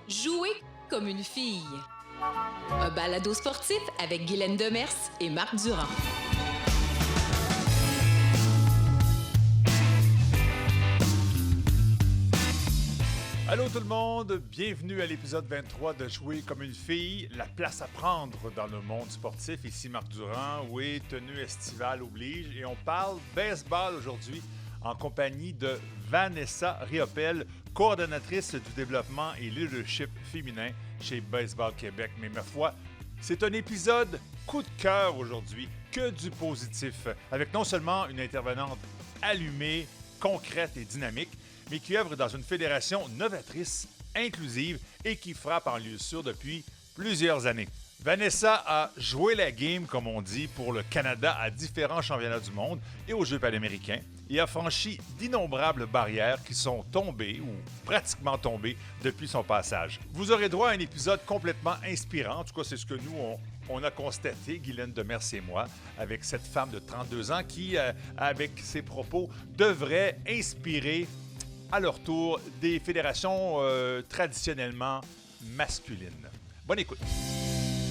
Jouer comme une fille. Un balado sportif avec Guylaine Demers et Marc Durand. Allô tout le monde, bienvenue à l'épisode 23 de Jouer comme une fille, la place à prendre dans le monde sportif. Ici Marc Durand, oui, tenue estivale oblige, et on parle baseball aujourd'hui en compagnie de Vanessa Riopel, coordonnatrice du développement et leadership féminin chez Baseball Québec. Mais ma foi, c'est un épisode coup de cœur aujourd'hui, que du positif, avec non seulement une intervenante allumée, concrète et dynamique, mais qui œuvre dans une fédération novatrice, inclusive et qui frappe en lieu sûr depuis plusieurs années. Vanessa a joué la game, comme on dit, pour le Canada à différents championnats du monde et aux Jeux panaméricains et a franchi d'innombrables barrières qui sont tombées ou pratiquement tombées depuis son passage. Vous aurez droit à un épisode complètement inspirant, en tout cas c'est ce que nous on a constaté, Guylaine Demers et moi, avec cette femme de 32 ans qui, avec ses propos, devrait inspirer à leur tour des fédérations traditionnellement masculines. Bonne écoute.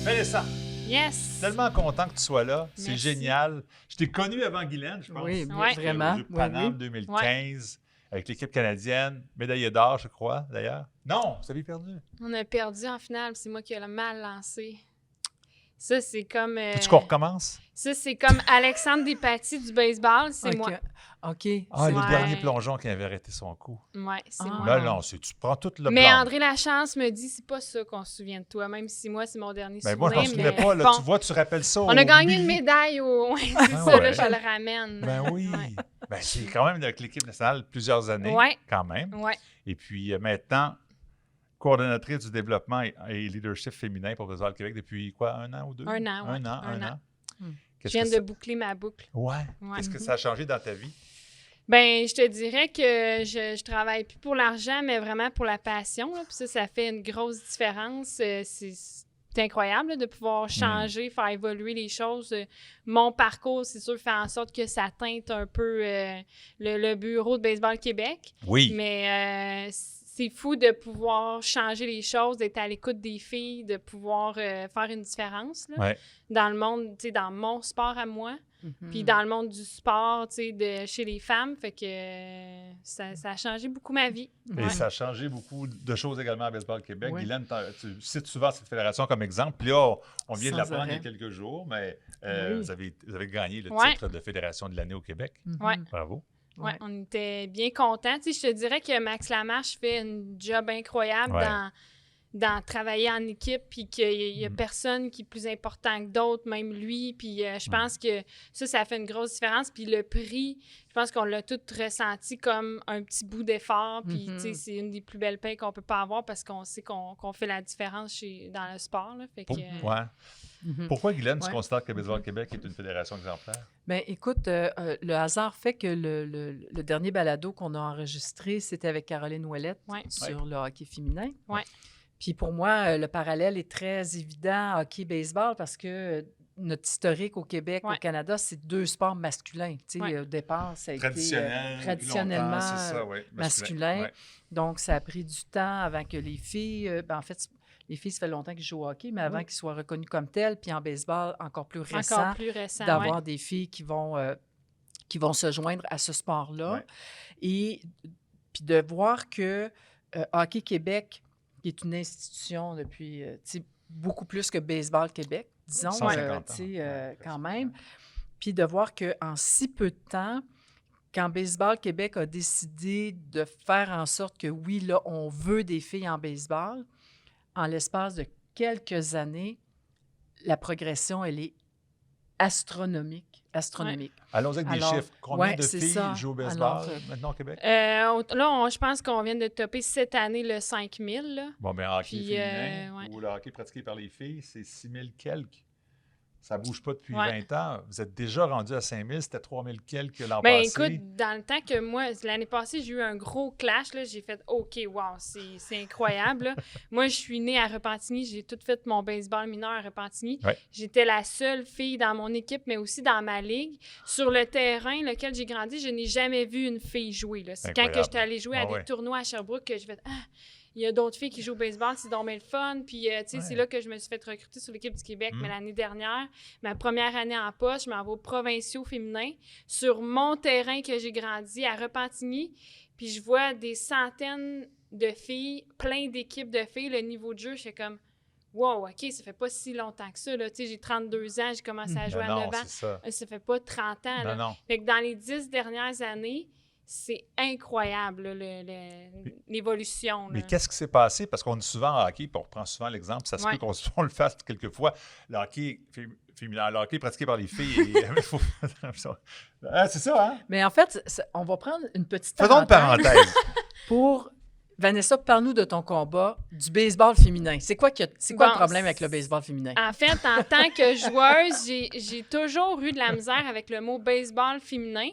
Vanessa, yes! tellement content que tu sois là. C'est Merci. génial. Je t'ai connu avant Guylaine, je pense. Oui, Ouais. vraiment. Aux Jeux Paname Oui. 2015, avec l'équipe canadienne, médaillée d'or, je crois, d'ailleurs. Non, vous avez perdu. On a perdu en finale, c'est moi qui ai le mal lancé. Ça, c'est comme... Veux-tu qu'on recommence? Ça, c'est comme Alexandre Despatie du baseball, c'est moi. OK. Ah, le Ouais. dernier plongeon qui avait arrêté son coup. Ouais, c'est Ah. moi. Non, tu prends tout le Mais plan. André Lachance me dit, c'est pas ça qu'on se souvient de toi, même si moi, c'est mon dernier Ben, souvenir. moi, je m'en souvenais mais pas. Là, bon, tu vois, tu rappelles ça on a au gagné une millier. médaille au... Ouais, c'est Ah ça, ouais. là, je le ramène. Ben oui. Ouais. Ben, c'est quand même avec l'équipe nationale plusieurs années, Ouais. quand même. Ouais. Et puis maintenant, coordonnatrice du développement et leadership féminin pour Baseball Québec depuis quoi, un an ou deux? Un an, ouais. Un an. Un an. Hmm. Je viens de boucler ma boucle. Ouais. Ouais. Qu'est-ce que ça a changé dans ta vie? Ben, je te dirais que je travaille plus pour l'argent, mais vraiment pour la passion. Là. Puis ça fait une grosse différence. C'est incroyable là, de pouvoir changer, faire évoluer les choses. Mon parcours, c'est sûr, fait en sorte que ça teinte un peu le bureau de Baseball Québec. Oui. Mais c'est fou de pouvoir changer les choses, d'être à l'écoute des filles, de pouvoir faire une différence là, Ouais. dans le monde, tu sais, dans mon sport à moi. Mhm. Puis dans le monde du sport, tu sais, chez les femmes, fait que ça a changé beaucoup ma vie. Et Ouais. ça a changé beaucoup de choses également à Baseball Québec. Oui. Guylaine, tu cites souvent cette fédération comme exemple. Puis là, on vient de Sans l'apprendre il y a arrêt. quelques jours, mais Oui. vous avez gagné le Ouais. titre de fédération de l'année au Québec. Mhm. Ouais. Bravo. Ouais, on était bien contents. Tu sais, je te dirais que Max Lamarche fait un job incroyable Ouais. dans travailler en équipe, puis qu'il y a personne qui est plus important que d'autres, même lui. Puis je pense que ça fait une grosse différence. Puis le prix, je pense qu'on l'a tout ressenti comme un petit bout d'effort. Puis tu sais, c'est une des plus belles payes qu'on peut pas avoir parce qu'on sait qu'on fait la différence dans le sport. Là. Fait que, Ouais. Mhm. Pourquoi, Guylaine, tu Ouais. considères que Baseball Québec est une fédération exemplaire? Bien, écoute, le hasard fait que le dernier balado qu'on a enregistré, c'était avec Caroline Ouellette Ouais. sur le hockey féminin. Ouais. Puis pour moi, le parallèle est très évident hockey-baseball parce que notre historique au Québec, Ouais. au Canada, c'est deux sports masculins. Tu sais, Ouais. au départ, ça a été Traditionnellement, traditionnellement c'est ça, ouais, masculin. Ouais. Donc, ça a pris du temps avant que les filles... en fait, les filles, ça fait longtemps qu'ils jouent au hockey, mais avant Oui. qu'ils soient reconnus comme tels. Puis en baseball, encore plus récent, encore plus récent. d'avoir ouais. des filles qui vont se joindre à ce sport-là. Ouais. Et puis de voir que Hockey Québec, qui est une institution depuis tu sais, beaucoup plus que Baseball Québec, disons, 150 tu sais, ans. Ouais, quand même. Puis de voir qu'en si peu de temps, quand Baseball Québec a décidé de faire en sorte que, oui, là, on veut des filles en baseball, en l'espace de quelques années, la progression, elle est astronomique. Allons-y avec des Alors, chiffres. Combien ouais, de c'est filles ça. jouent au baseball Alors, maintenant au Québec? Là, je pense qu'on vient de topper cette année le 5000. Là. Bon, bien, hockey puis, féminin ouais. ou le hockey pratiqué par les filles, c'est 6 000 quelques. Ça ne bouge pas depuis Ouais. 20 ans. Vous êtes déjà rendu à 5 000, c'était 3 000 quelques l'an Ben passé. écoute, dans le temps que moi, l'année passée, j'ai eu un gros clash, là, j'ai fait « OK, wow, c'est incroyable. » là. Moi, je suis née à Repentigny, j'ai tout fait mon baseball mineur à Repentigny. Ouais. J'étais la seule fille dans mon équipe, mais aussi dans ma ligue. Sur le terrain lequel j'ai grandi, je n'ai jamais vu une fille jouer. Là. C'est quand que Incroyable. j'étais allée jouer à des tournois à Sherbrooke que je fais « Ah! » Il y a d'autres filles qui jouent au baseball, c'est donc bien le fun. Puis, c'est là que je me suis fait recruter sur l'équipe du Québec. Mais l'année dernière, ma première année en poste, je m'en vais aux provinciaux féminins sur mon terrain que j'ai grandi à Repentigny. Puis, je vois des centaines de filles, plein d'équipes de filles. Le niveau de jeu, je suis comme, wow, OK, ça fait pas si longtemps que ça. Là. J'ai 32 ans, j'ai commencé à jouer à 9 ans. c'est ça. Ça fait pas 30 ans. Là. Non. Fait que dans les 10 dernières années, c'est incroyable, là, l'évolution. Mais là. qu'est-ce qui s'est passé? Parce qu'on est souvent en hockey, puis on reprend souvent l'exemple, ça se peut qu'on le fasse quelquefois. Le hockey féminin, le hockey pratiqué par les filles. C'est ça, hein? Mais en fait, on va prendre une petite Faisons une parenthèse. pour... Vanessa, parle-nous de ton combat du baseball féminin. C'est quoi le problème avec le baseball féminin? En fait, en tant que joueuse, j'ai toujours eu de la misère avec le mot baseball féminin.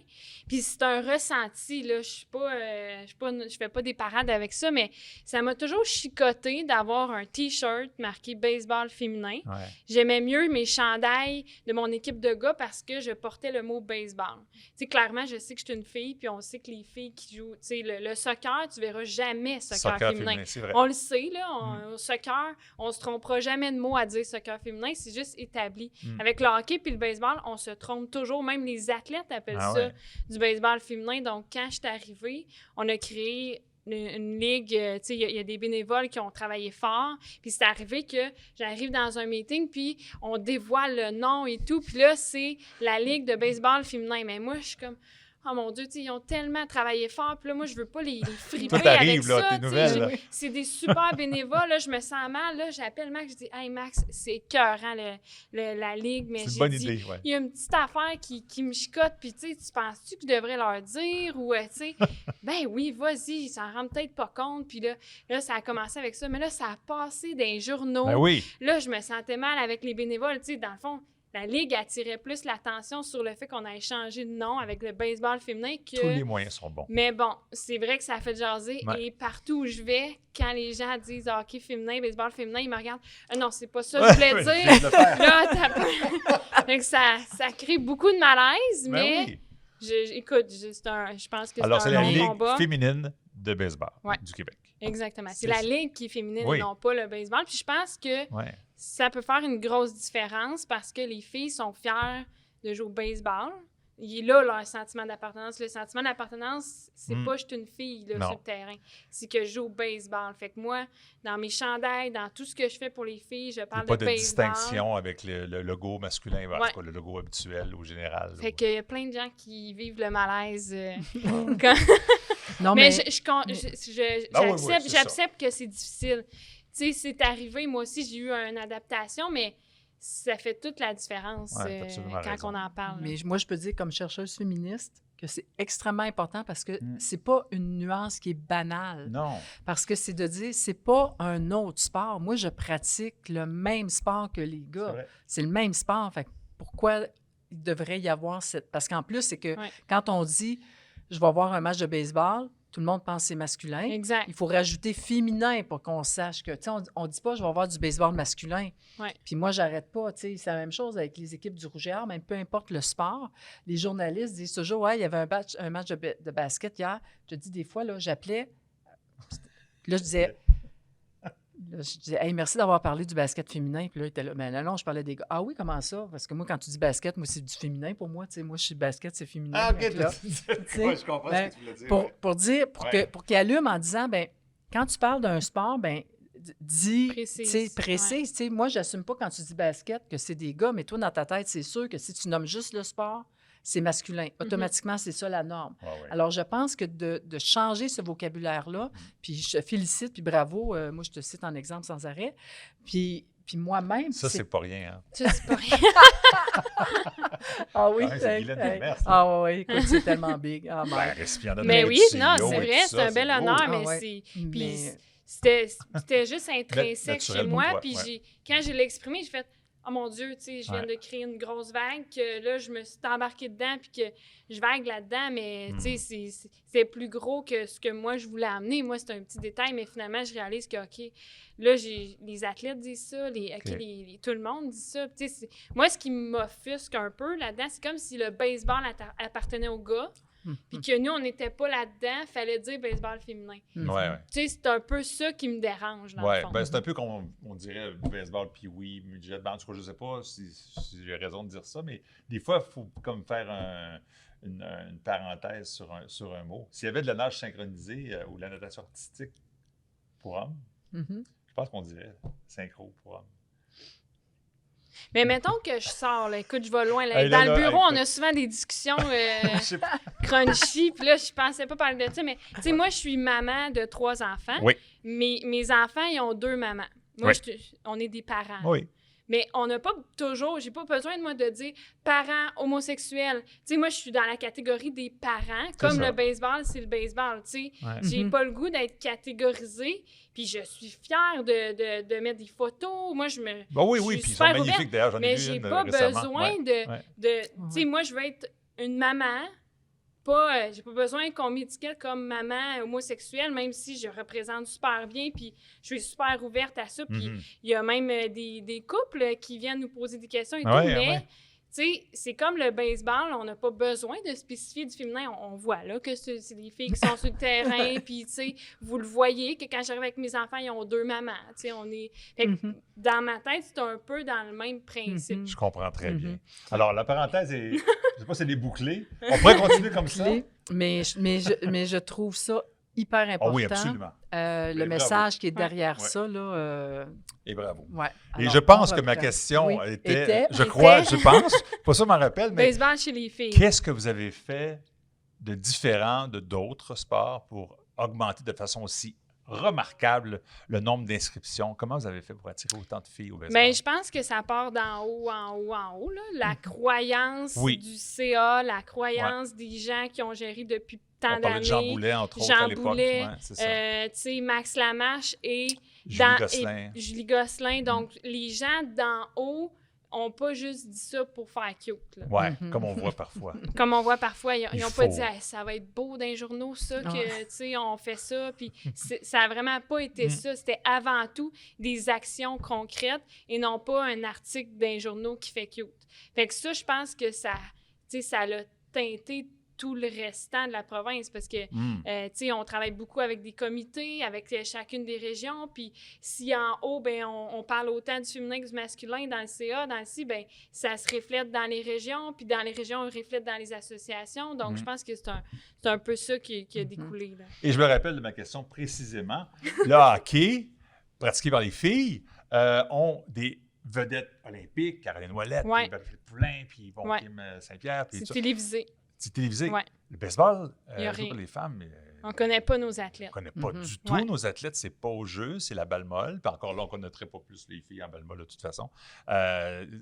Puis c'est un ressenti, là. Je fais pas des parades avec ça, mais ça m'a toujours chicoté d'avoir un T-shirt marqué baseball féminin. Ouais. J'aimais mieux mes chandails de mon équipe de gars parce que je portais le mot baseball. Tu sais, clairement, je sais que je suis une fille, puis on sait que les filles qui jouent, tu sais, le soccer, tu verras jamais soccer féminin. C'est vrai. On le sait, là, au soccer, on se trompera jamais de mot à dire soccer féminin, c'est juste établi. Avec le hockey puis le baseball, on se trompe toujours, même les athlètes appellent ça du baseball féminin. Donc, quand je suis arrivée, on a créé une ligue, tu sais, il y a des bénévoles qui ont travaillé fort, puis c'est arrivé que j'arrive dans un meeting, puis on dévoile le nom et tout, puis là, c'est la ligue de baseball féminin. Mais moi, je suis comme... Oh mon Dieu, ils ont tellement travaillé fort. Puis là, moi, je veux pas les friper Tout arrive, avec là, ça. tes nouvelles, là. C'est des super bénévoles. Là, je me sens mal. Là, j'appelle Max, je dis « Hey Max, c'est écœurant, la ligue. » Mais C'est une j'ai bonne dit, idée, ouais. il y a une petite affaire qui me chicote. Puis tu penses-tu que je devrais leur dire? Ou, tu sais, ben oui, vas-y, ils s'en rendent peut-être pas compte. Puis là, ça a commencé avec ça. Mais là, ça a passé dans les journaux. Ben oui. Là, je me sentais mal avec les bénévoles. Tu sais, dans le fond, la Ligue attirait plus l'attention sur le fait qu'on a échangé de nom avec le baseball féminin que... Tous les moyens sont bons. Mais bon, c'est vrai que ça a fait jaser. Ouais. Et partout où je vais, quand les gens disent hockey féminin, baseball féminin, ils me regardent. Non, c'est pas ça que je voulais dire. Là, fait que ça crée beaucoup de malaise, mais oui. écoute, je pense que Alors, c'est c'est un la long Ligue combat. féminine de baseball Ouais. du Québec. Exactement. C'est C'est la ça. Ligue qui est féminine Oui. et non pas le baseball. Puis je pense que Ouais. ça peut faire une grosse différence parce que les filles sont fières de jouer au baseball. Il est là leur sentiment d'appartenance. Le sentiment d'appartenance, c'est pas je suis une fille là, Non. sur le terrain. C'est que je joue au baseball. Fait que moi, dans mes chandails, dans tout ce que je fais pour les filles, je Il n'y a parle pas de de baseball. distinction avec le logo masculin, en Ouais. tout cas, le logo habituel ou général. Fait qu'il y a plein de gens qui vivent le malaise. Non, mais mais Ah oui, oui, c'est ça. j'accepte que c'est difficile. Tu sais, c'est arrivé, moi aussi, j'ai eu une adaptation, mais ça fait toute la différence Ouais, t'as absolument quand raison. on en parle. Mais moi, je peux dire, comme chercheuse féministe, que c'est extrêmement important parce que c'est pas une nuance qui est banale. Non. Parce que c'est de dire, c'est pas un autre sport. Moi, je pratique le même sport que les C'est gars. vrai. C'est le même sport. Fait que pourquoi il devrait y avoir cette... Parce qu'en plus, c'est que Ouais. quand on dit, je vais voir un match de baseball, tout le monde pense que c'est masculin. Exact. Il faut rajouter féminin pour qu'on sache que, tu sais, on dit pas, je vais voir du baseball masculin. Ouais. Puis moi, j'arrête pas, tu sais, c'est la même chose avec les équipes du Rouge et Or, même peu importe le sport. Les journalistes disent toujours, ouais, il y avait un match de basket hier. Je te dis, des fois, là, j'appelais, là, je disais, hey, merci d'avoir parlé du basket féminin. Puis là, il était là, mais non, je parlais des gars. Ah oui, comment ça? Parce que moi, quand tu dis basket, moi, c'est du féminin pour moi. Tu sais, moi, je suis basket, c'est féminin. Ah, OK. Donc là, Ouais, je comprends ben, ce que tu voulais dire. pour dire, pour qu'il allume en disant, ben quand tu parles d'un sport, ben dis, Précise, précise. Tu sais, moi, j'assume pas quand tu dis basket que c'est des gars, mais toi, dans ta tête, c'est sûr que si tu nommes juste le sport, c'est masculin. Automatiquement, c'est ça la norme. Ouais, ouais. Alors, je pense que de changer ce vocabulaire-là, puis je te félicite, puis bravo, moi, je te cite en exemple sans arrêt, puis moi-même... Ça, c'est pas rien. Hein? Ça, c'est pas rien. Ah oui, Ah ouais, c'est Guylaine Demers, là. Ah oui, écoute, c'est tellement big. Ah, Ben, my. récipient d'honneur Mais du oui, CEO non, c'est et vrai, tout c'est ça, un bel beau. honneur, Ah mais ouais. c'est... Mais- Puis c'était juste intrinsèque chez Naturel pour moi, toi, puis ouais. quand je l'ai exprimé, j'ai fait oh mon Dieu, tu sais, je viens Ouais. de créer une grosse vague, que là, je me suis embarquée dedans, puis que je vague là-dedans, mais tu sais, c'est plus gros que ce que moi, je voulais amener. Moi, c'est un petit détail, mais finalement, je réalise que, OK, là, les athlètes disent ça, tout le monde dit ça. Tu sais, moi, ce qui m'offusque un peu là-dedans, c'est comme si le baseball appartenait aux gars, puis que nous, on n'était pas là-dedans, fallait dire baseball féminin. Ouais. Tu sais, c'est un peu ça qui me dérange, dans le fond. Ben, c'est un peu comme on dirait le baseball, puis oui, midget. Ben, en tout cas, je sais pas si j'ai raison de dire ça, mais des fois, il faut comme faire une parenthèse sur un mot. S'il y avait de la nage synchronisée ou de la natation artistique pour hommes, je pense qu'on dirait synchro pour hommes. Mais mettons que je sors, là, écoute, je vais loin. Là. Hey, Dans là, le bureau, hey, on a souvent des discussions Je sais pas. crunchy, puis là, je pensais pas parler de ça, mais tu sais, moi, je suis maman de 3 enfants. Oui. Mes enfants, ils ont 2 mamans. Moi, Oui. on est des parents. Oui. Mais on n'a pas toujours, j'ai pas besoin de moi de dire parents homosexuels. Tu sais, moi, je suis dans la catégorie des parents. Comme ça. le baseball, c'est le baseball. Tu sais, Ouais. j'ai pas le goût d'être catégorisée. Puis je suis fière de mettre des photos. Moi, je Ben oui, je oui, suis puis ils sont super magnifiques ouverte, d'ailleurs, j'en ai mais vu j'ai une pas récemment. besoin Ouais. tu sais, moi, je veux être une maman. J'ai pas besoin qu'on m'étiquette comme maman homosexuelle, même si je représente super bien, puis je suis super ouverte à ça. Puis il y a même des couples qui viennent nous poser des questions et tout, mais tu sais, c'est comme le baseball, on n'a pas besoin de spécifier du féminin. On voit là que c'est des filles qui sont sur le terrain, puis tu sais, vous le voyez que quand j'arrive avec mes enfants, ils ont 2 mamans. Tu sais, on est... Fait que dans ma tête, c'est un peu dans le même principe. Je comprends très bien. Alors, la parenthèse est, je sais pas si elle est bouclée. On pourrait continuer comme ça. Mais je trouve ça hyper important. Ah oui, absolument. Le bravo. message qui est derrière Ouais. ça, là... Et bravo. ouais. Et Alors, je pense on que ma reprend. question Oui. était, je Était? crois, je pense, pas ça m'en rappelle, mais Baseball chez les filles. qu'est-ce que vous avez fait de différent de d'autres sports pour augmenter de façon aussi remarquable le nombre d'inscriptions? Comment vous avez fait pour attirer autant de filles au baseball? Bien, je pense que ça part d'en haut, en haut, en haut. Là. La croyance Oui. du CA, la croyance des gens qui ont géré depuis tant On parlait de d'années. Jean Boulet, entre autres, Jean à l'époque. Boulet, Ouais, c'est ça. tu sais, Max Lamarche et Julie Gosselin. Julie Gosselin. Donc, les gens d'en haut n'ont pas juste dit ça pour faire cute. Là. Ouais, comme on voit parfois. Comme on voit parfois, ils Il n'ont pas faut. dit hey, ça va être beau dans les journaux, ça, que Ouais. tu sais, on fait ça. Puis ça n'a vraiment pas été ça. C'était avant tout des actions concrètes et non pas un article dans les journaux qui fait cute. Fait que ça, je pense que ça l'a teinté tout le restant de la province parce que, tu sais, on travaille beaucoup avec des comités, avec chacune des régions, puis si en haut, ben on parle autant du féminin que du masculin dans le CA, dans le CI, ben ça se reflète dans les régions, puis dans les régions, on reflète dans les associations, donc je pense que c'est un peu ça qui a découlé, là. Et je me rappelle de ma question précisément. Le hockey, pratiqué par les filles, ont des vedettes olympiques, Caroline Ouellette, Ouais. Valérie Poulain, puis bon, Ouais. Kim Saint-Pierre, puis C'est tout ça. télévisé. C'est télévisé. Ouais. Le baseball, Il y a joué rien. par les femmes, On connaît pas nos athlètes. on ne connaît pas du tout Ouais. nos athlètes, c'est pas au jeu, c'est la balle molle. Puis encore là, on ne connaîtrait pas plus les filles en balle molle de toute façon.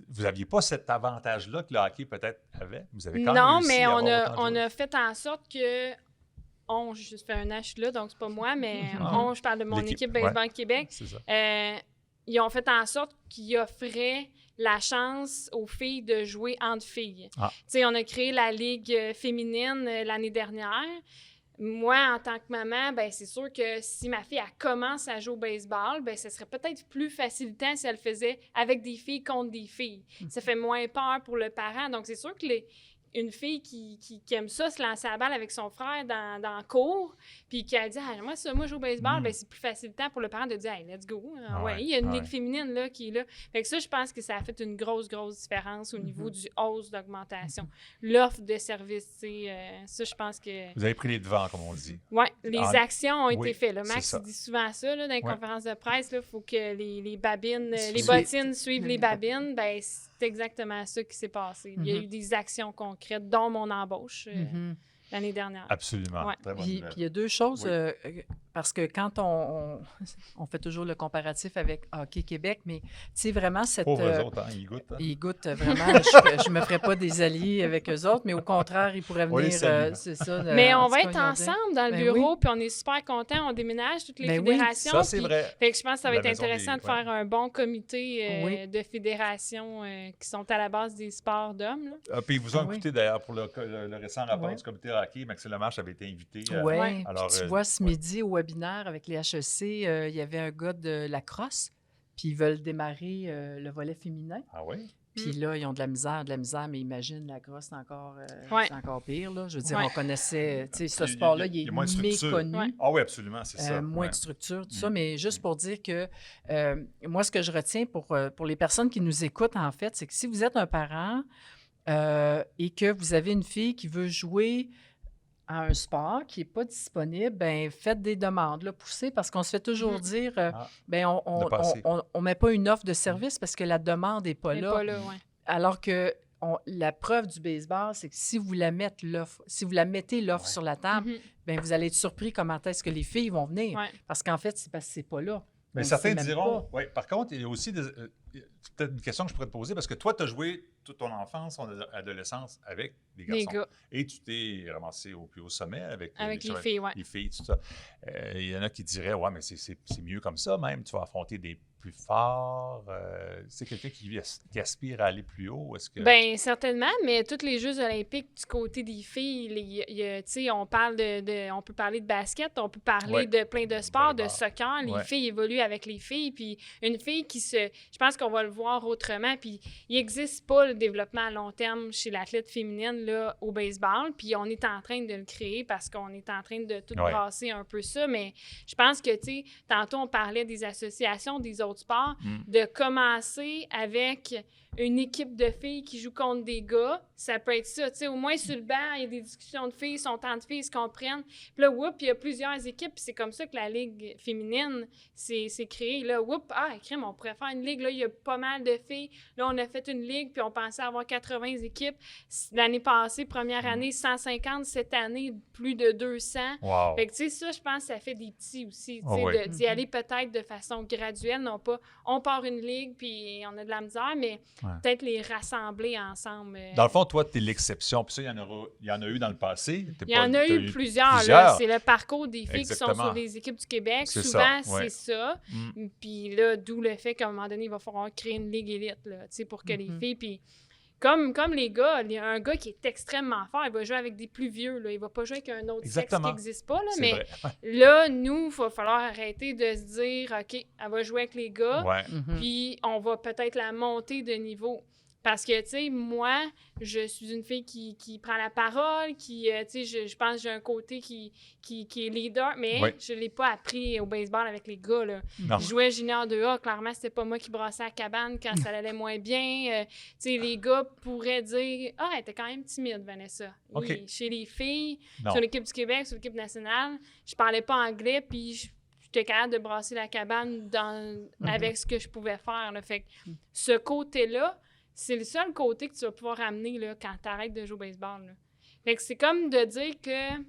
Vous n'aviez pas cet avantage-là que le hockey peut-être avait? Vous avez quand même Non, réussi mais à on avoir a, autant de on joueurs. a fait en sorte que je fais un H là, donc c'est pas moi, mais je parle de mon L'équipe, équipe Baseball Québec. C'est ça. Ils ont fait en sorte qu'ils offraient la chance aux filles de jouer entre filles. Ah. Tu sais, on a créé la Ligue féminine l'année dernière. Moi, en tant que maman, ben c'est sûr que si ma fille elle commence à jouer au baseball, ben ce serait peut-être plus facilitant si elle le faisait avec des filles contre des filles. Ça fait moins peur pour le parent. Donc, c'est sûr que une fille qui aime ça, se lancer à la balle avec son frère dans le cours, puis qui a dit « moi, je joue au baseball ben c'est plus facilitant pour le parent de dire « Hey, let's go! Il y a une ligue féminine là, qui est là. » Fait que ça, je pense que ça a fait une grosse différence au niveau du hausse d'augmentation. L'offre de services, tu sais, ça, je pense que... Vous avez pris les devants, comme on dit. Oui, les actions ont oui, été faites. Là. c'est Max ça. il dit souvent ça là, dans les conférences de presse. Il faut que les babines, les Suivent. bottines suivent les babines. Ben, c'est exactement ça qui s'est passé. Il y a eu des actions concrètes, dont mon embauche l'année dernière. Absolument. Ouais. Très bonne Puis nouvelle. il y a 2 choses. Oui. parce que quand on fait toujours le comparatif avec Hockey Québec, mais tu sais, vraiment cette... Pauvres autres, hein, ils goûtent. Hein. Ils goûtent vraiment. Je ne me ferais pas des alliés avec eux autres, mais au contraire, ils pourraient On les venir... salue. c'est ça. Mais en on tout va cas, être ils ont ensemble dans le Ben bureau, oui. puis on est super contents. On déménage toutes les Ben oui. fédérations. Ça, c'est puis- vrai. Fait que je pense que ça va La être maison intéressant des- de faire un bon comité Oui. de fédérations qui sont à la base des sports d'hommes. là. Ah, puis ils vous ont Ah oui. écouté d'ailleurs pour le récent rapport Oui. du comité hockey. Maxime Lemarche avait été invité. Oui. Ouais. Alors, Tu vois, ce midi, au webinaire avec les HEC, il y avait un gars de lacrosse, puis ils veulent démarrer le volet féminin. Ah oui? Puis là, ils ont de la misère, mais imagine, la grosse, c'est encore, Ouais. c'est encore pire. Là. Je veux dire, Ouais. on connaissait, tu sais, ce Il y a- sport-là, il y a il est moins de structure. méconnu. Ouais. Ah oui, absolument, c'est ça. Moins ouais. de structure, tout Mm. ça, mais juste pour dire que moi, ce que je retiens pour les personnes qui nous écoutent, en fait, c'est que si vous êtes un parent et que vous avez une fille qui veut jouer à un sport qui n'est pas disponible, ben faites des demandes, là, poussez, parce qu'on se fait toujours Mhm. dire, Ah, ben on de passer. ne met pas une offre de service parce que la demande n'est pas Mais là. pas là, ouais. Alors que la preuve du baseball, c'est que si vous la mettez l'offre Ouais. sur la table, Mhm. ben vous allez être surpris comment est-ce que les filles vont venir. Ouais. Parce qu'en fait, c'est parce que c'est pas là. Mais On le certains sait même diront, pas. oui, par contre, il y a aussi c'est peut-être une question que je pourrais te poser, parce que toi, tu as joué toute ton enfance, ton adolescence avec des garçons. Les gars, Et tu t'es ramassé au plus haut sommet avec avec les chevaliers- filles, ouais. les filles, tout ça. Il y en a qui diraient, ouais, mais c'est mieux comme ça même, tu vas affronter des plus forts. C'est quelqu'un qui aspire à aller plus haut. Est-ce que... Bien, certainement, mais tous les Jeux olympiques du côté des filles, tu sais, on parle on peut parler de basket, on peut parler Ouais. de plein de sports, de Volleyball. soccer. Les Ouais. filles évoluent avec les filles, puis une fille je pense qu'on va le voir autrement, puis il n'existe pas le développement à long terme chez l'athlète féminine là, au baseball, puis on est en train de le créer parce qu'on est en train de tout Ouais. brasser un peu ça, mais je pense que, tu sais, tantôt on parlait des associations, des autres sports, de commencer avec une équipe de filles qui joue contre des gars, ça peut être ça. Tu sais, au moins sur le banc, il y a des discussions de filles, sont tant de filles, se comprennent. Puis là, whoop, il y a plusieurs équipes. Puis c'est comme ça que la Ligue féminine s'est créée. Là, whoop, crème, on pourrait faire une ligue. Là, il y a pas mal de filles. Là, on a fait une ligue, puis on pensait avoir 80 équipes. L'année passée, première année, 150. Cette année, plus de 200. Wow. Fait que, tu sais, ça, je pense que ça fait des petits aussi. Tu Ah sais, oui. d'y aller peut-être de façon graduelle, non pas on part une ligue, puis on a de la misère, mais peut-être les rassembler ensemble. Dans le fond, toi, tu es l'exception. Puis ça, il y en a eu dans le passé. Il y en a eu plusieurs. Là. C'est le parcours des filles qui sont Exactement. sur les équipes du Québec. C'est Souvent, ça, ouais. c'est ça. Mm. Puis là, d'où le fait qu'à un moment donné, il va falloir créer une ligue élite là, tu sais, pour que les Mhm. filles... Puis comme les gars, il y a un gars qui est extrêmement fort, il va jouer avec des plus vieux. Là. Il va pas jouer avec un autre Exactement. sexe qui n'existe pas. Là, C'est mais vrai. là, nous, il va falloir arrêter de se dire, OK, elle va jouer avec les gars. Ouais. Mhm. Puis on va peut-être la monter de niveau. Parce que, tu sais, moi, je suis une fille qui prend la parole, tu sais, je pense que j'ai un côté qui est leader, mais Oui. je ne l'ai pas appris au baseball avec les gars, là. Non. Je jouais junior 2A, clairement, c'était pas moi qui brassais la cabane quand ça allait moins bien. Tu sais, les gars pourraient dire « Ah, elle était quand même timide, Vanessa. OK. Et chez les filles, Non. sur l'équipe du Québec, sur l'équipe nationale, je parlais pas anglais, puis j'étais capable de brasser la cabane avec ce que je pouvais faire. Là. Fait que ce côté-là, c'est le seul côté que tu vas pouvoir amener là, quand tu arrêtes de jouer au baseball. Là. Fait que c'est comme de dire que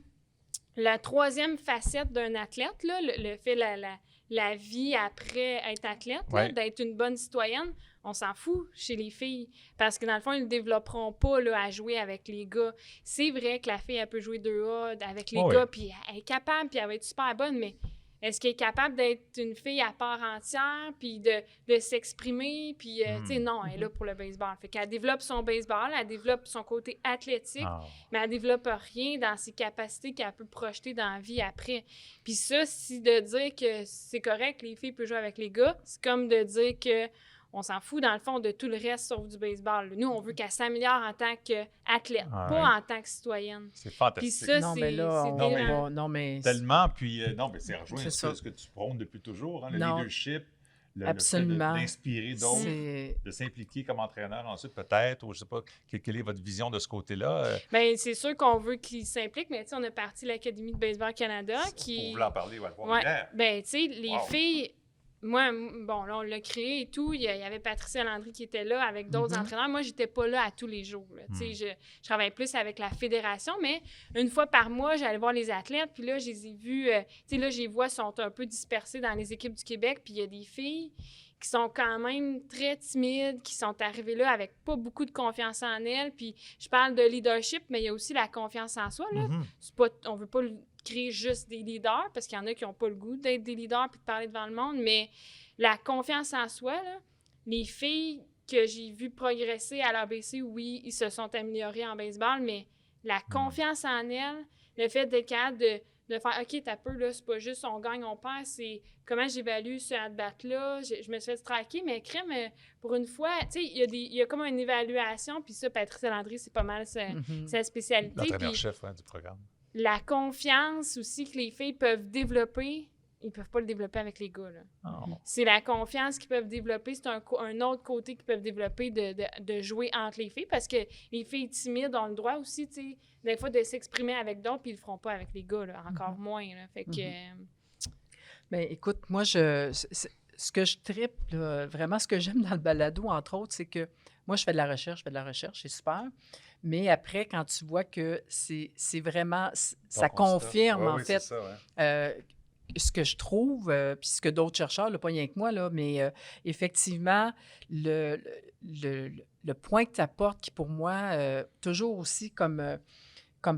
la troisième facette d'un athlète, là, le fait la vie après être athlète, là, Ouais. d'être une bonne citoyenne, on s'en fout chez les filles. Parce que dans le fond, ils ne développeront pas là, à jouer avec les gars. C'est vrai que la fille, elle peut jouer 2A avec les Oh gars, oui. puis elle est capable, puis elle va être super bonne, mais est-ce qu'elle est capable d'être une fille à part entière, puis de s'exprimer, puis, tu sais, non, elle est là pour le baseball. Fait qu'elle développe son baseball, elle développe son côté athlétique, Ah. mais elle développe rien dans ses capacités qu'elle peut projeter dans la vie après. Puis ça, si de dire que c'est correct, les filles peuvent jouer avec les gars, c'est comme de dire que on s'en fout, dans le fond, de tout le reste sauf du baseball. Nous, on veut qu'elle s'améliore en tant qu'athlète, Ah, pas ouais. en tant que citoyenne. C'est Puis fantastique. ça, Non, c'est mais là, c'est on Non, mais- dérangeant. non, mais Tellement, puis non, mais c'est rejoint C'est ce ça. que tu prônes depuis toujours, hein, le Non. leadership, le Absolument. fait d'inspirer d'autres, c'est... de s'impliquer comme entraîneur ensuite peut-être, ou je sais pas, quelle est votre vision de ce côté-là? Bien, c'est sûr qu'on veut qu'ils s'impliquent, mais tu sais, on a parti l'Académie de baseball Canada Pour qui... vous en parler, ouais, Ouais. Ben, tu sais, les Wow. filles, moi, bon, là, on l'a créé et tout. Il y avait Patricia Landry qui était là avec d'autres entraîneurs. Moi, j'étais pas là à tous les jours. Je travaillais plus avec la fédération, mais une fois par mois, j'allais voir les athlètes. Puis là, je les ai vus. Là, je les vois sont un peu dispersés dans les équipes du Québec. Puis il y a des filles qui sont quand même très timides, qui sont arrivées là avec pas beaucoup de confiance en elles. Puis je parle de leadership, mais il y a aussi la confiance en soi. Là. C'est pas, on veut pas créer juste des leaders, parce qu'il y en a qui n'ont pas le goût d'être des leaders puis de parler devant le monde, mais la confiance en soi, là, les filles que j'ai vues progresser à l'ABC, oui, ils se sont améliorés en baseball, mais la confiance en elles, le fait d'être capable de faire « OK, t'as peu, là, c'est pas juste on gagne, on perd, c'est comment j'évalue ce at-bat-là. » Je me suis fait traquer, mais crème, pour une fois, tu sais, il y a comme une évaluation, puis ça, Patricia Landry, c'est pas mal sa spécialité. L'entraîneur-chef du programme. La confiance aussi que les filles peuvent développer, ils peuvent pas le développer avec les gars. Là. Oh. C'est la confiance qu'ils peuvent développer. C'est un autre côté qu'ils peuvent développer de jouer entre les filles, parce que les filles timides ont le droit aussi, tu sais, des fois, de s'exprimer avec d'autres, puis ils le feront pas avec les gars, là, encore moins. Là. Fait que... Bien, écoute, moi, ce que je tripe, là, vraiment, ce que j'aime dans le balado, entre autres, c'est que moi, je fais de la recherche, c'est super. Mais après, quand tu vois que c'est vraiment, ça confirme, en fait, ce que je trouve, puis ce que d'autres chercheurs, là, pas rien que moi, là, mais effectivement, le point que tu apportes, qui pour moi, toujours aussi comme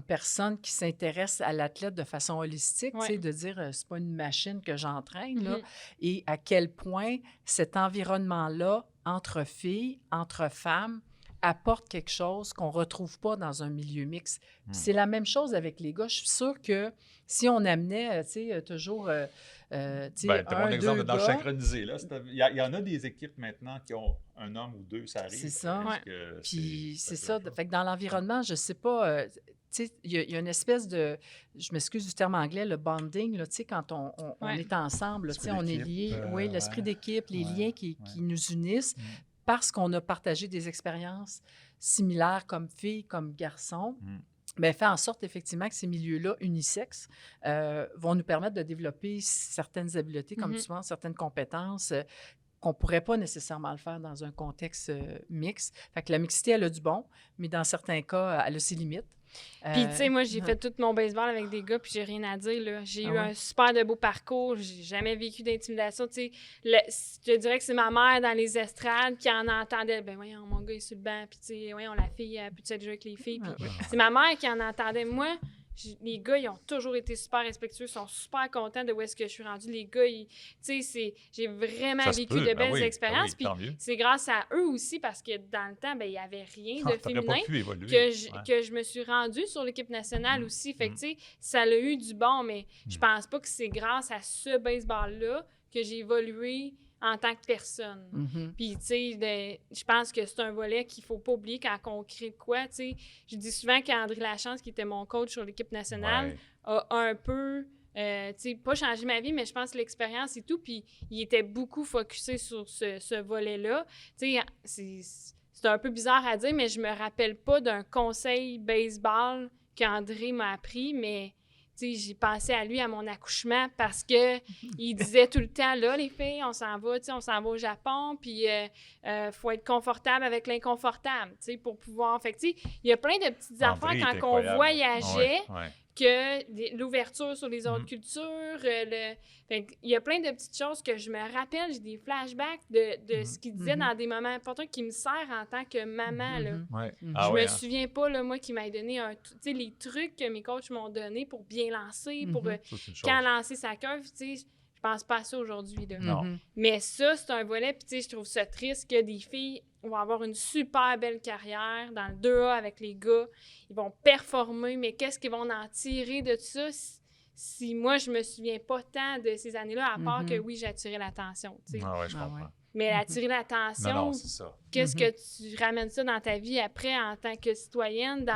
personne qui s'intéresse à l'athlète de façon holistique, tu sais, de dire c'est pas une machine que j'entraîne, là, et à quel point cet environnement-là, entre filles, entre femmes, apporte quelque chose qu'on ne retrouve pas dans un milieu mixte. C'est la même chose avec les gars. Je suis sûre que si on amenait, tu sais, toujours, tu sais, t'as mon exemple dans le synchronisé, là. Il y en a des équipes maintenant qui ont un homme ou deux, ça arrive. C'est ça. Puis c'est ça. Fait que dans l'environnement, je ne sais pas... tu sais, il y a une espèce de... Je m'excuse du terme anglais, le bonding, là, tu sais, quand on est ensemble, tu sais, on est liés. Oui, l'esprit d'équipe, les liens qui nous unissent. Parce qu'on a partagé des expériences similaires comme filles, comme garçons, bien, fait en sorte effectivement que ces milieux-là unisexes vont nous permettre de développer certaines habiletés, comme tu vois, certaines compétences qu'on ne pourrait pas nécessairement le faire dans un contexte mixte. Fait que la mixité, elle a du bon, mais dans certains cas, elle a ses limites. Puis, tu sais, moi, j'ai fait tout mon baseball avec des gars, puis j'ai rien à dire, là. J'ai eu un super de beau parcours. J'ai jamais vécu d'intimidation, tu sais. Je te dirais que c'est ma mère dans les estrades qui en entendait. Ben voyons, mon gars est sur le banc, puis tu sais, voyons, la fille, elle peut-être jouer avec les filles. Puis c'est ma mère qui en entendait. Moi, les gars, ils ont toujours été super respectueux, ils sont super contents de où est-ce que je suis rendue. Les gars, tu sais, j'ai vraiment vécu de belles expériences. Puis c'est grâce à eux aussi, parce que dans le temps, ben il n'y avait rien de féminin que je me suis rendue sur l'équipe nationale aussi. Fait que, tu sais, ça a eu du bon, mais je pense pas que c'est grâce à ce baseball-là que j'ai évolué en tant que personne. Puis, tu sais, je pense que c'est un volet qu'il faut pas oublier quand on crée de quoi, tu sais. Je dis souvent qu'André Lachance, qui était mon coach sur l'équipe nationale, a un peu, tu sais, pas changé ma vie, mais je pense l'expérience et tout, puis il était beaucoup focusé sur ce volet-là. Tu sais, c'est un peu bizarre à dire, mais je me rappelle pas d'un conseil baseball qu'André m'a appris, mais... Tu sais, j'ai pensé à lui à mon accouchement parce que il disait tout le temps, là, les filles, on s'en va, tu sais, on s'en va au Japon, puis faut être confortable avec l'inconfortable, tu sais, pour pouvoir... Fait que, tu sais, il y a plein de petites affaires quand on voyageait, que l'ouverture sur les autres cultures, fait que, il y a plein de petites choses que je me rappelle, j'ai des flashbacks de ce qu'il disait dans des moments importants qui me servent en tant que maman, là. Je me souviens pas, là, moi, qui m'a donné tu sais, les trucs que mes coachs m'ont donné pour bien lancer, pour quand lancer sa curve, tu sais, je pense pas à ça aujourd'hui, là. Mais ça, c'est un volet, puis tu sais, je trouve ça triste que des filles vont avoir une super belle carrière dans le 2A avec les gars, ils vont performer, mais qu'est-ce qu'ils vont en tirer de ça si moi, je me souviens pas tant de ces années-là, à part que oui, j'ai attiré l'attention, tu sais. Je comprends. Mais attirer l'attention, qu'est-ce que tu ramènes ça dans ta vie après en tant que citoyenne,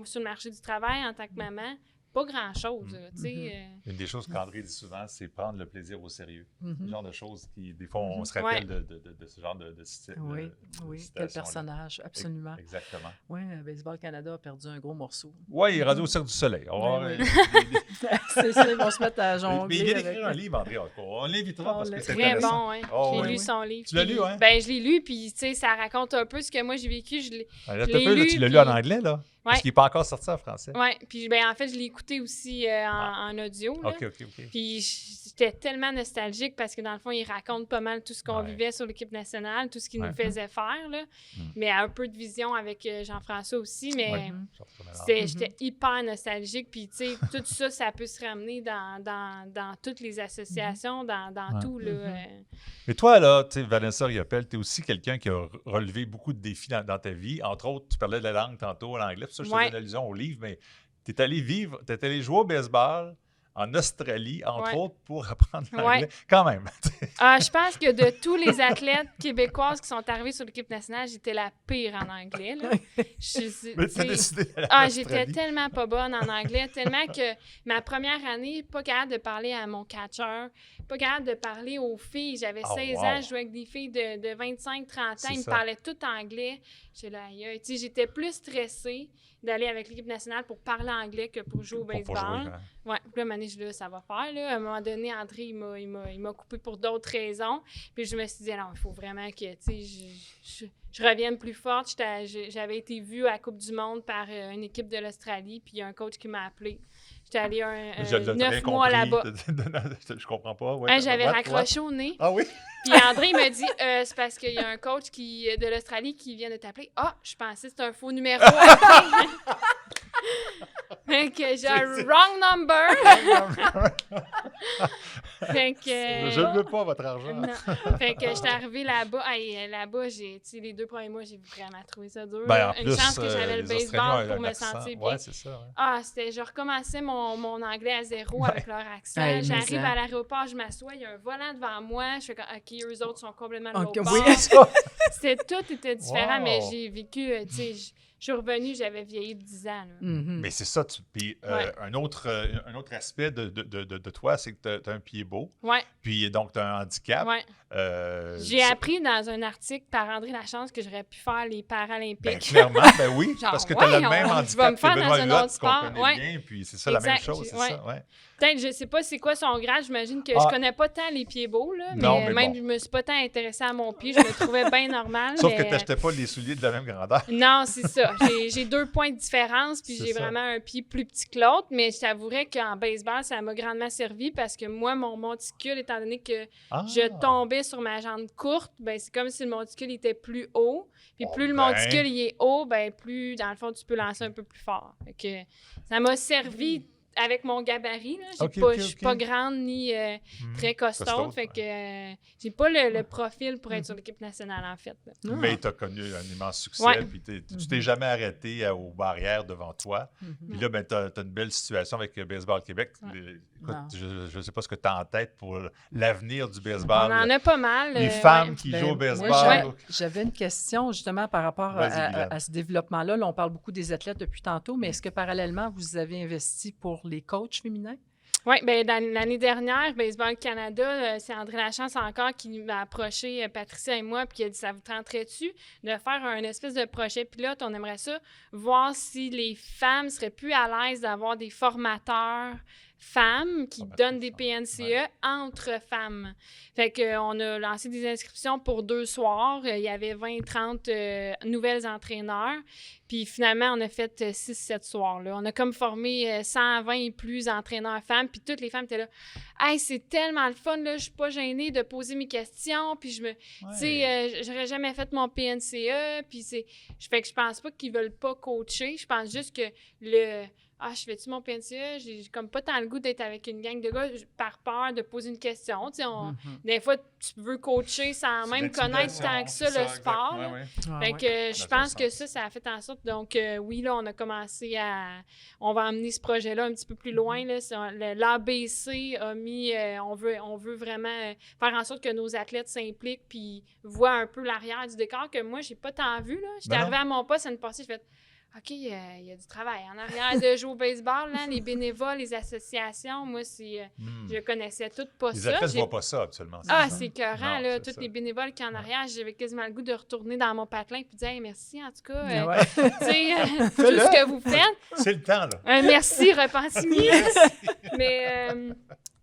sur le marché du travail, en tant que maman? pas grand-chose, là, tu sais. Une des choses qu'André dit souvent, c'est prendre le plaisir au sérieux. Mhm. Le genre de choses qui, des fois, on se rappelle de ce genre de Oui, quel citations-là. personnage, absolument. Exactement. Oui, Baseball Canada a perdu un gros morceau. Oui, il est rendu au Cirque du Soleil. On va Oui, voir, C'est ça, ils vont se mettre à mais jongler. il vient avec- d'écrire un livre, André. On l'invitera parce que c'est Très intéressant. bon, hein. Oh, J'ai oui. lu son livre. Tu l'as puis- lu, hein? Ben, je l'ai lu, puis, tu sais, ça raconte un peu ce que moi, j'ai vécu. Ah, là, je t'as l'ai peu, là, lu, tu l'as lu puis- en anglais, là? Parce Ouais. qu'il n'est pas encore sorti en français. Oui, puis ben, en fait, je l'ai écouté aussi en audio. Là. OK. Puis j'étais tellement nostalgique parce que dans le fond, il raconte pas mal tout ce qu'on Ouais. vivait sur l'équipe nationale, tout ce qu'il Ouais. nous faisait faire. Là. Mais un peu de vision avec Jean-François aussi. Mais Ouais. Je reprends maintenant. j'étais hyper nostalgique. Puis tu sais, tout ça, ça peut se ramener dans toutes les associations, dans Ouais. tout. Là, Mais toi, là, tu sais, Vanessa Riopel, tu es aussi quelqu'un qui a relevé beaucoup de défis dans ta vie. Entre autres, tu parlais de la langue tantôt, l'anglais. Pour ça, je te Ouais. fais une allusion au livre, mais tu es allé jouer au baseball en Australie, entre Ouais. autres, pour apprendre l'anglais. Ouais. Quand même. je pense que de tous les athlètes québécoises qui sont arrivés sur l'équipe nationale, j'étais la pire en anglais. Là. Mais tu as t'sais, décidé d'aller en Ah, j'étais Australie. tellement pas bonne en anglais, tellement que ma première année, pas capable de parler à mon catcher, pas capable de parler aux filles. J'avais Oh, 16 wow. ans, je jouais avec des filles de 25-30 ans. C'est Ils me ça. parlaient tout anglais. J'étais là, aïe, aïe. Tu sais, j'étais plus stressée d'aller avec l'équipe nationale pour parler anglais que pour jouer au Pour baseball. jouer, hein. Ouais, puis là, à un moment donné, je dis, là, ça va faire. Là. À un moment donné, André, il m'a coupé pour d'autres raisons. Puis je me suis dit, non, il faut vraiment que, tu sais, je revienne plus forte. J'avais été vue à la Coupe du Monde par une équipe de l'Australie, puis il y a un coach qui m'a appelé. J'étais allée T'as rien 9 mois compris. là-bas. Je comprends pas. Ouais, Hein, j'avais what? raccroché au nez. Ah oui? Puis André il m'a dit, c'est parce qu'il y a un coach de l'Australie qui vient de t'appeler. Ah, je pensais que c'était un faux numéro. Fait que j'ai un wrong number. Fait que... Je ne veux pas votre argent. Non. Fait que j'étais arrivée là-bas. Hey, là-bas, tu sais, les 2 premiers mois, j'ai vraiment trouvé ça dur. Ben, là. en Une plus, chance que j'avais le les Australiens baseball ont pour un me accent. sentir bien. Ouais, c'est ça. Ouais. Ah, je recommençais mon anglais à zéro avec leur accent. Hey, mais J'arrive ça. à l'aéroport, je m'assois, il y a un volant devant moi. Je fais comme, OK, eux autres sont complètement de Ok, l'autre oui, bord. ça. Tout était différent, Wow. mais j'ai vécu, tu sais, je suis revenue, j'avais vieilli de 10 ans. Là. Mhm. Mais c'est ça. Puis Ouais. un autre aspect de toi, c'est que tu as un pied beau. Ouais, Puis donc, tu as un handicap. ouais. J'ai ça- appris dans un article par André Lachance que j'aurais pu faire les Ben, Paralympiques. clairement, ben oui. Genre, parce que tu as ouais, le même tu vas handicap me faire que dans Benoît un Huot, autre sport, qu'on connaît ouais. bien. Puis c'est ça la même Exact, chose, c'est ouais. ça. Ouais. Peut-être, je sais pas c'est quoi son grade, j'imagine que Ah. je connais pas tant les pieds beaux, là, Non, mais mais même bon. je me suis pas tant intéressée à mon pied, je me trouvais bien normal. Sauf mais... que tu n'achetais pas les souliers de la même grandeur. Non, c'est ça. J'ai 2 points de différence, puis C'est j'ai ça. vraiment un pied plus petit que l'autre, mais je t'avouerais qu'en baseball, ça m'a grandement servi parce que moi, mon monticule, étant donné que Ah. je tombais sur ma jambe courte, ben c'est comme si le monticule était plus haut. Puis Oh plus le ben. monticule il est haut, ben plus, dans le fond, tu peux lancer un peu plus fort. Fait que ça m'a servi avec mon gabarit. Là. Ok, Je ok, suis ok. pas grande ni très costaud. Costaud, Fait ouais. que j'ai pas le profil pour être sur l'équipe nationale, en fait. là. Mais tu as connu un immense succès. Ouais. Puis tu t'es jamais arrêté aux barrières devant toi. Puis là, ben, tu as une belle situation avec Baseball Québec. Ouais. Écoute, Non. je ne sais pas ce que tu as en tête pour l'avenir du On baseball. en a pas mal. Les ouais. femmes qui Ben, jouent au moi, baseball. j'avais une question justement par rapport Vas-y, Guylaine. à ce développement-là. Là, on parle beaucoup des athlètes depuis tantôt, mais est-ce que parallèlement, vous avez investi pour les coachs féminins? Oui, bien, l'année dernière, Baseball Canada, c'est André Lachance encore qui m'a approché, Patricia et moi, puis qui a dit, ça vous tenterait-tu de faire un espèce de projet pilote? On aimerait ça, voir si les femmes seraient plus à l'aise d'avoir des formateurs femmes qui Formateurs donnent des femmes, PNCE entre femmes. Fait qu'on a lancé des inscriptions pour 2 soirs. Il y avait 20-30 nouvelles entraîneurs. Puis finalement, on a fait 6-7 soirs. Là. On a comme formé 120 et plus entraîneurs femmes. Puis toutes les femmes étaient là. « Hey, c'est tellement le fun, là. Je suis pas gênée de poser mes questions. Puis tu sais, j'aurais jamais fait mon PNCE. Puis fait que je pense pas qu'ils veulent pas coacher. Je pense juste que je fais-tu mon PNCE? J'ai comme pas tant le goût d'être avec une gang de gars par peur de poser une question. Tu sais, des fois, tu veux coacher sans même connaître tant que ça le sport. là. Fait que je pense que ça a fait en sorte. Donc, oui, là, on a commencé on va emmener ce projet-là un petit peu plus loin. Là. L'ABC a mis. On veut vraiment faire en sorte que nos athlètes s'impliquent puis voient un peu l'arrière du décor que moi, j'ai pas tant vu. Là. J'étais Ben non. arrivée à mon poste l'année passée, j'ai fait. OK, il y a du travail en arrière de jouer au baseball, hein, les bénévoles, les associations. Moi, je connaissais toutes pas Les ça. athlètes ne voient pas ça, absolument. C'est écœurant, Non, là. c'est Tous ça. les bénévoles qui en arrière, j'avais quasiment le goût de retourner dans mon patelin et de dire hey, merci, en tout cas. Tu sais, tout ce que vous faites. C'est le temps, là. Merci, Repentigny. Mais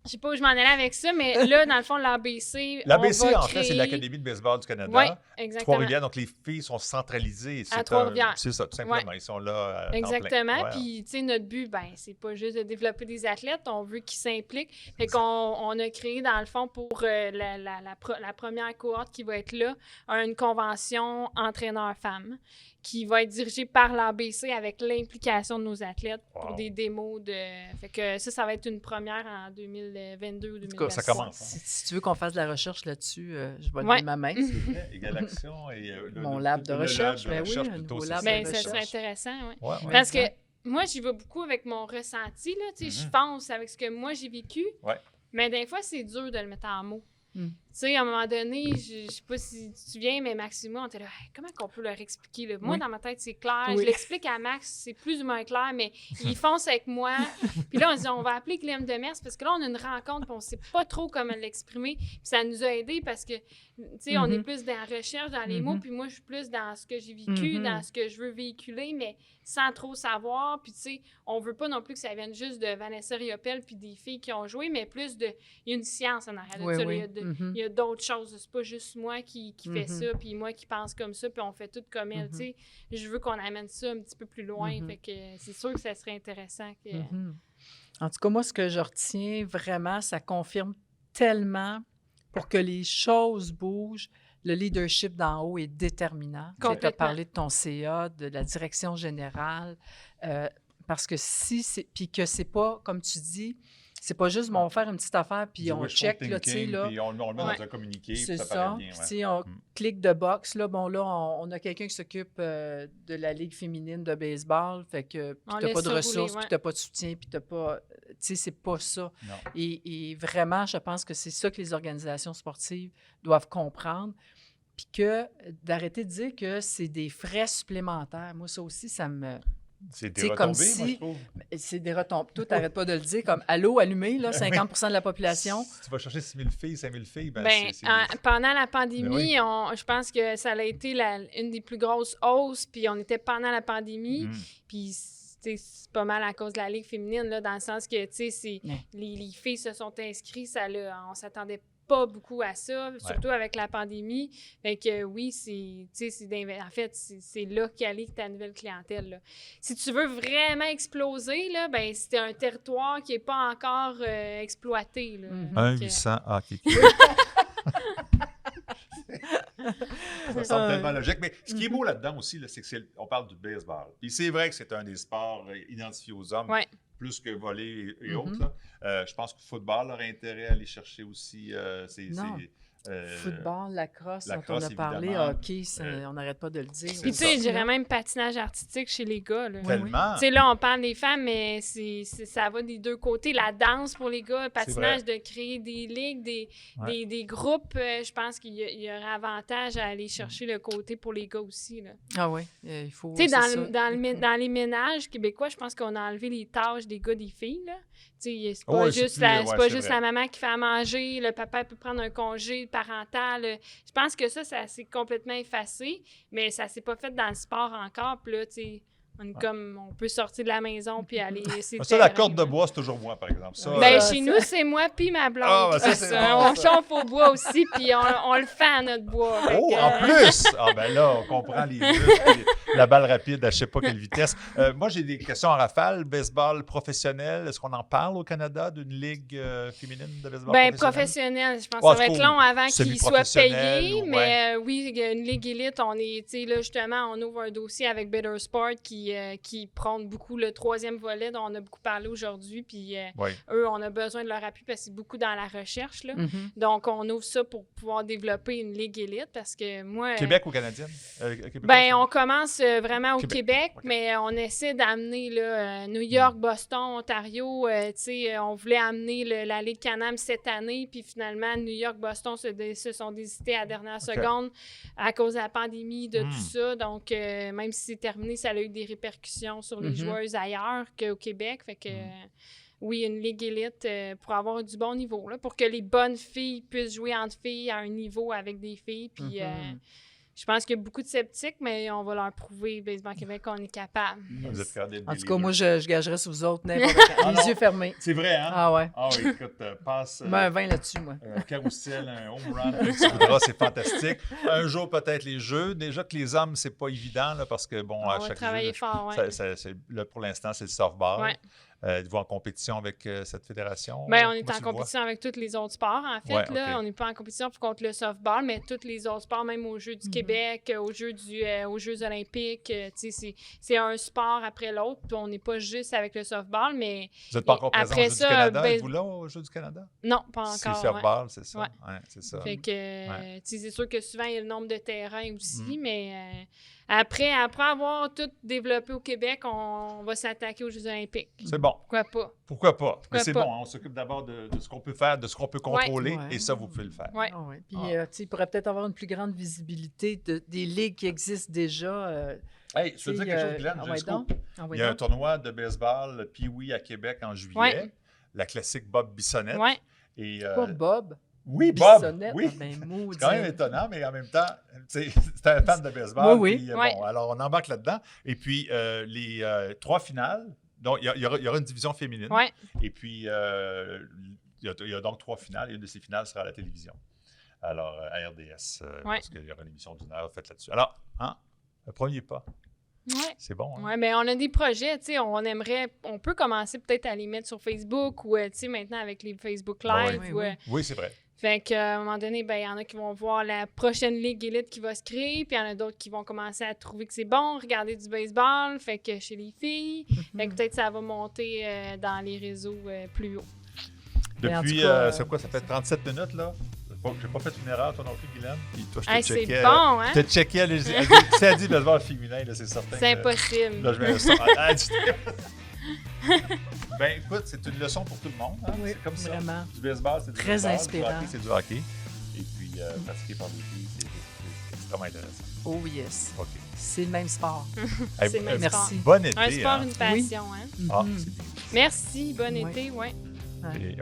je sais pas où je m'en allais avec ça, mais là, dans le fond, l'ABC. L'ABC, en fait, c'est l'Académie de baseball du Canada. Oui, exactement. Trois-Rivières, donc les filles sont centralisées. À Trois-Rivières. C'est ça, tout simplement. Ils sont là. Exactement. Ouais. Puis, tu sais, notre but, c'est pas juste de développer des athlètes, on veut qu'ils s'impliquent. Fait qu'on a créé, dans le fond, pour la première cohorte qui va être là, une convention entraîneur-femme qui va être dirigée par l'ABC avec l'implication de nos athlètes pour des démos de... Fait que ça va être une première en 2022 ou 2023. Ça commence. Hein? Si tu veux qu'on fasse de la recherche là-dessus, je vais lever ma main. C'est vrai, Égal Action et... Mon lab de recherche, un nouveau lab de ça recherche. serait intéressant, oui. Ouais. Parce que moi, j'y vais beaucoup avec mon ressenti, là, tu sais, je pense avec ce que moi j'ai vécu, mais des fois, c'est dur de le mettre en mots. Tu sais, à un moment donné, je sais pas si tu te souviens, mais Max et moi, on était là, hey, comment qu'on peut leur expliquer? Là? Moi, dans ma tête, c'est clair. Je l'explique à Max, c'est plus ou moins clair, mais il fonce avec moi. Puis là, on se dit, on va appeler Guylaine Demers parce que là, on a une rencontre, puis on sait pas trop comment l'exprimer. Puis ça nous a aidés parce que, tu sais, on est plus dans la recherche, dans les mots, puis moi, je suis plus dans ce que j'ai vécu, dans ce que je veux véhiculer, mais sans trop savoir. Puis, tu sais, on veut pas non plus que ça vienne juste de Vanessa Riopel puis des filles qui ont joué, mais plus de... Il y a une science en arrière de ça. Il y a d'autres choses. C'est pas juste moi qui fait ça, puis moi qui pense comme ça, puis on fait tout comme elle, tu sais. Je veux qu'on amène ça un petit peu plus loin. Fait que c'est sûr que ça serait intéressant que... En tout cas, moi, ce que je retiens vraiment, ça confirme tellement pour que les choses bougent. Le leadership d'en haut est déterminant. Tu as parlé de ton CA, de la direction générale, parce que puis que c'est pas, comme tu dis, c'est pas juste, on va faire une petite affaire, puis on check, là, tu sais, là. Puis on le met dans un communiqué, puis ça paraît bien. Puis, tu sais, on clique de box, là, bon, là, on a quelqu'un qui s'occupe de la Ligue féminine de baseball, fait que puis t'as pas de ressources, puis t'as pas de soutien, puis t'as pas... Tu sais, c'est pas ça. Et vraiment, je pense que c'est ça que les organisations sportives doivent comprendre, puis que d'arrêter de dire que c'est des frais supplémentaires. Moi, ça aussi, ça me... C'est des retombées, moi, je trouve. C'est des retombées. Toi, t'arrêtes pas de le dire, comme « Allô, allumé, là, 50 de la population. » Si tu vas chercher 6 000 filles, 5 000 filles, pendant la pandémie, je pense que ça a été une des plus grosses hausses, puis on était pendant la pandémie, puis c'est pas mal à cause de la Ligue féminine, là, dans le sens que, tu sais, les filles se sont inscrites, on s'attendait pas beaucoup à ça, surtout avec la pandémie. Fait que oui, en fait, c'est là qu'aller ta nouvelle clientèle. Là. Si tu veux vraiment exploser, là, ben c'est un territoire qui n'est pas encore exploité. Là. 1-800 hockey. Ça semble tellement logique. Mais ce qui est beau là-dedans aussi, là, c'est qu'on parle du baseball. Puis c'est vrai que c'est un des sports identifiés aux hommes. Plus que volley et autres. Là. Je pense que le football aurait intérêt à aller chercher aussi. Football, lacrosse, dont on a parlé, évidemment. hockey, on n'arrête pas de le dire. Puis tu sais, je dirais même patinage artistique chez les gars. Là. Tellement. Tu sais, là, on parle des femmes, mais ça va des deux côtés. La danse pour les gars, le patinage, de créer des ligues, des groupes, je pense qu'il y aurait avantage à aller chercher le côté pour les gars aussi. Là. Ah oui, il faut... Tu sais, dans les ménages québécois, je pense qu'on a enlevé les tâches des gars des filles, là. C'est pas juste, la maman qui fait à manger, le papa peut prendre un congé parental. Je pense que ça s'est complètement effacé, mais ça s'est pas fait dans le sport encore. Puis là, tu sais, on peut sortir de la maison puis aller... Ça, la corde de bois, c'est toujours moi, par exemple. Ça, chez nous, c'est moi puis ma blonde. On chauffe au bois aussi, puis on le fait à notre bois. En plus! Ah ben là, on comprend les muscles, la balle rapide à je sais pas quelle vitesse. Moi, j'ai des questions en rafale. Baseball professionnel, est-ce qu'on en parle au Canada d'une ligue féminine de baseball professionnel? Je pense que ça va être long avant qu'il soit payé, mais oui, une ligue élite, on est, tu sais, là, justement, on ouvre un dossier avec Better Sport qui prône beaucoup le troisième volet dont on a beaucoup parlé aujourd'hui, puis eux, on a besoin de leur appui parce que c'est beaucoup dans la recherche, là. Donc, on ouvre ça pour pouvoir développer une ligue élite, parce que moi... Québec ou canadienne? On commence vraiment au Québec, mais on essaie d'amener New York, Boston, Ontario. On voulait amener la Ligue Can-Am cette année, puis finalement, New York, Boston se sont désistés à la dernière seconde à cause de la pandémie, de tout ça. Donc, même si c'est terminé, ça a eu des répercussions sur les Mhm. joueuses ailleurs qu'au Québec. Fait que, oui, une ligue élite pour avoir du bon niveau, là, pour que les bonnes filles puissent jouer entre filles à un niveau avec des filles. Puis je pense qu'il y a beaucoup de sceptiques, mais on va leur prouver, Baseball Québec, qu'on est capable. Vous êtes capable d'être En des tout cas, moi, leaders. je gagerais sur vous autres n'importe quand. Ah Les non. yeux fermés. C'est vrai, hein? Ah ouais. Ah oui, écoute, passe Mets un 20 là-dessus, moi. un carrousel, un home run, tout ce que tu voudras, c'est fantastique. Un jour, peut-être les jeux. Déjà que les hommes, c'est pas évident, là, parce que, bon, On à va chaque travailler jeu, fort, ouais. là, pour l'instant, c'est le softball. Ouais. Êtes-vous en compétition avec cette fédération? Bien, on est Comment en tu le vois? compétition avec tous les autres sports, en fait. Ouais, Là. OK. On n'est pas en compétition contre le softball, mais tous les autres sports, même aux Jeux du Québec, aux Jeux olympiques, tu sais, c'est un sport après l'autre. Puis on n'est pas juste avec le softball, mais Vous n'êtes pas encore présent après aux Jeux ça, du Canada? ben- Êtes-vous là aux Jeux du Canada? non, pas C'est encore. softball, c'est ça? Ouais. Ouais, c'est ça. Fait que, Ouais. tu sais, c'est sûr que souvent, il y a le nombre de terrains aussi, mais après avoir tout développé au Québec, on va s'attaquer aux Jeux olympiques. C'est bon. Pourquoi pas? Pourquoi pas? Mais c'est pas? bon, hein, on s'occupe d'abord de ce qu'on peut faire, de ce qu'on peut contrôler, Ouais. et ça, vous pouvez le faire. Ouais. Ah ouais. Puis, Ah. tu sais, il pourrait peut-être avoir une plus grande visibilité des ligues qui existent déjà. Hey, je veux dire quelque chose, Glenn, ah j'ai ouais, le scoop. donc. Ah ouais, Il y a un donc. tournoi de baseball, le Pee-Wee à Québec en juillet, Ouais. la classique Bob Bissonnette. Ouais. Et, Pas Bob. oui, Bob! Bissonnette. Oui. Ah ben, maudit. C'est quand même étonnant, mais en même temps, tu sais, c'est un fan de baseball. Oui, oui. Puis, Ouais. bon, alors, on embarque là-dedans. Et puis, les 3 finales, donc il y aura une division féminine. Ouais. Et puis, il y a donc 3 finales, et une de ces finales sera à la télévision. Alors, à RDS, parce qu'il y aura une émission d'une heure faite là-dessus. Alors, hein, le premier pas, Ouais. c'est bon. Hein? Oui, mais on a des projets, tu sais, on peut commencer peut-être à les mettre sur Facebook ou, tu sais, maintenant avec les Facebook Live. Oui, ou, oui. Oui, c'est vrai. Fait qu'à un moment donné, ben il y en a qui vont voir la prochaine Ligue élite qui va se créer, puis il y en a d'autres qui vont commencer à trouver que c'est bon, regarder du baseball, fait que chez les filles, fait que peut-être ça va monter dans les réseaux plus haut. Mais en Depuis, tout cas, c'est quoi, ça fait 37 minutes, là? J'ai pas fait une erreur, toi non plus, Guylaine? Puis toi, je te Hey, c'est checkais. bon, hein? Je te checkais, si elle dit baseball féminin, là, c'est certain. C'est que- impossible. Là, je mets ça. Ben, écoute, c'est une leçon pour tout le monde. Hein? Oui, C'est comme ça. vraiment. Du baseball, c'est du Très baseball. inspirant. Du hockey, c'est du hockey. Et puis, pratiqué par des filles, c'est extrêmement intéressant. Oh yes. OK. C'est le même sport. Hey, C'est le même merci. sport. Bon été. Un sport, hein? une passion, hein? Ah, Mhm. c'est bien. Merci, bon Ouais. été, ouais. Ouais.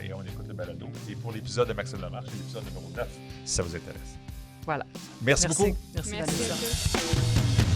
Et on écoute le balado. Et pour l'épisode de Maxime Lamarche, c'est l'épisode numéro 9, si ça vous intéresse. Voilà. Merci beaucoup. Merci, Merci Vanessa. à tous.